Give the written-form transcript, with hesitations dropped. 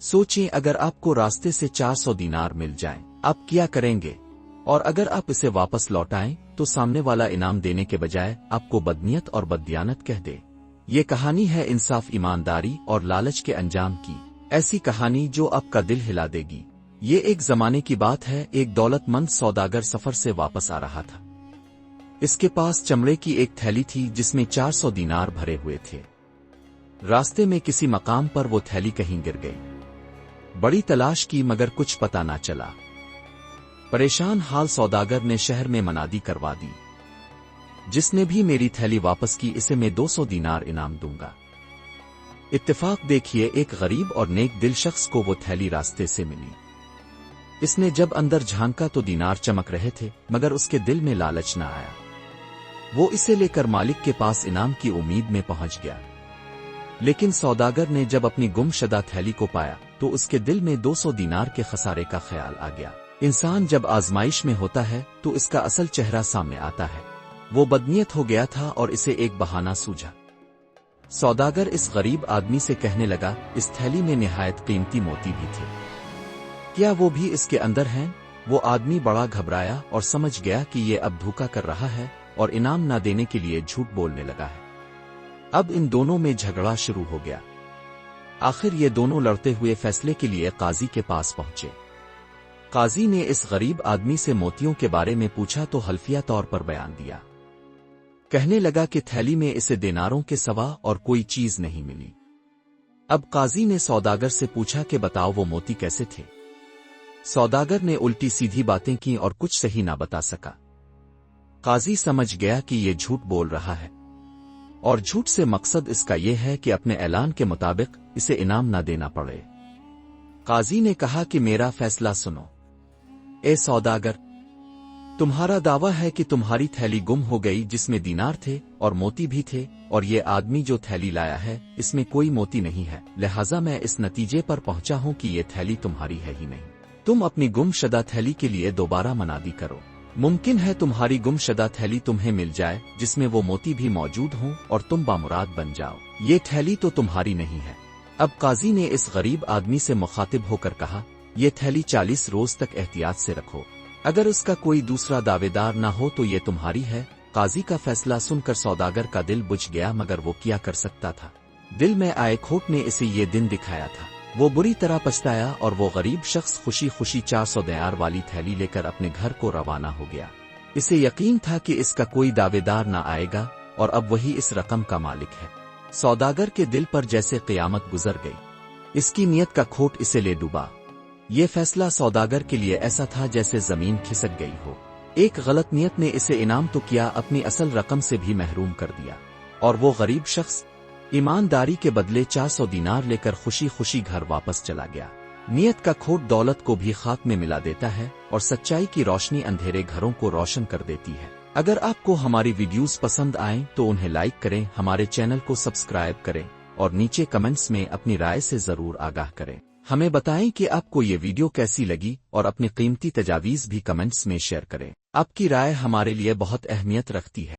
सोचें अगर आपको रास्ते से 400 दीनार मिल जाएं, आप क्या करेंगे? और अगर आप इसे वापस लौटाएं तो सामने वाला इनाम देने के बजाय आपको बदनीयत और बददियानत कह दे। ये कहानी है इंसाफ, ईमानदारी और लालच के अंजाम की। ऐसी कहानी जो आपका दिल हिला देगी। ये एक जमाने की बात है। एक दौलतमंद सौदागर सफर से वापस आ रहा था। इसके पास चमड़े की एक थैली थी जिसमें 400 दीनार भरे हुए थे। रास्ते में किसी मकाम पर वो थैली कहीं गिर गई। बड़ी तलाश की मगर कुछ पता ना चला। परेशान हाल सौदागर ने शहर में मनादी करवा दी, जिसने भी मेरी थैली वापस की इसे मैं 200 दीनार इनाम दूंगा। इत्तेफाक देखिए, एक गरीब और नेक दिल शख्स को वो थैली रास्ते से मिली। इसने जब अंदर झांका तो दीनार चमक रहे थे, मगर उसके दिल में लालच न आया। वो इसे लेकर मालिक के पास इनाम की उम्मीद में पहुंच गया। लेकिन सौदागर ने जब अपनी गुमशुदा थैली को पाया तो उसके दिल में 200 दीनार के खसारे का ख्याल आ गया। इंसान जब आजमाइश में होता है तो इसका असल चेहरा सामने आता है। वो बदनीयत हो गया था और इसे एक बहाना सूझा। सौदागर इस गरीब आदमी से कहने लगा, इस थैली में निहायत कीमती मोती भी थे, क्या वो भी इसके अंदर हैं? वो आदमी बड़ा घबराया और समझ गया कि ये अब धोखा कर रहा है और इनाम न देने के लिए झूठ बोलने लगा है। अब इन दोनों में झगड़ा शुरू हो गया। आखिर ये दोनों लड़ते हुए फैसले के लिए काजी के पास पहुंचे। काजी ने इस गरीब आदमी से मोतियों के बारे में पूछा तो हल्फिया तौर पर बयान दिया। कहने लगा कि थैली में इसे दिनारों के सिवा और कोई चीज नहीं मिली। अब काजी ने सौदागर से पूछा कि बताओ वो मोती कैसे थे? सौदागर ने उल्टी सीधी बातें की और कुछ सही ना बता सका। काजी समझ गया कि ये झूठ बोल रहा है और झूठ से मकसद इसका यह है कि अपने ऐलान के मुताबिक इसे इनाम न देना पड़े। काजी ने कहा कि मेरा फैसला सुनो। ए सौदागर, तुम्हारा दावा है कि तुम्हारी थैली गुम हो गई जिसमें दीनार थे और मोती भी थे, और ये आदमी जो थैली लाया है इसमें कोई मोती नहीं है। लिहाजा मैं इस नतीजे पर पहुंचा हूं कि ये थैली तुम्हारी है ही नहीं। तुम अपनी गुमशुदा थैली के लिए दोबारा मनादी करो। मुमकिन है तुम्हारी गुमशुदा थैली तुम्हें मिल जाए जिसमें वो मोती भी मौजूद हों और तुम बामुराद बन जाओ। ये थैली तो तुम्हारी नहीं है। अब काजी ने इस गरीब आदमी से मुखातिब होकर कहा, ये थैली 40 रोज तक एहतियात से रखो। अगर उसका कोई दूसरा दावेदार ना हो तो ये तुम्हारी है। काजी का फैसला सुनकर सौदागर का दिल बुझ गया, मगर वो क्या कर सकता था। दिल में आए खोट ने इसे ये दिन दिखाया था। वो बुरी तरह पछताया और वो गरीब शख्स खुशी खुशी 400 दीनार वाली थैली लेकर अपने घर को रवाना हो गया। इसे यकीन था कि इसका कोई दावेदार ना आएगा और अब वही इस रकम का मालिक है। सौदागर के दिल पर जैसे क़यामत गुजर गई। इसकी नीयत का खोट इसे ले डूबा। ये फैसला सौदागर के लिए ऐसा था जैसे जमीन खिसक गई हो। एक गलत नियत ने इसे इनाम तो किया, अपनी असल रकम से भी महरूम कर दिया। और वो गरीब शख्स ईमानदारी के बदले 400 दीनार लेकर खुशी खुशी घर वापस चला गया। नियत का खोट दौलत को भी खाक में मिला देता है और सच्चाई की रोशनी अंधेरे घरों को रोशन कर देती है। अगर आपको हमारी वीडियोस पसंद आएं तो उन्हें लाइक करें, हमारे चैनल को सब्सक्राइब करें और नीचे कमेंट्स में अपनी राय से जरूर आगाह करें। हमें बताएं कि आपको ये वीडियो कैसी लगी और अपनी कीमती तजावीज़ भी कमेंट्स में शेयर करें। आपकी राय हमारे लिए बहुत अहमियत रखती है।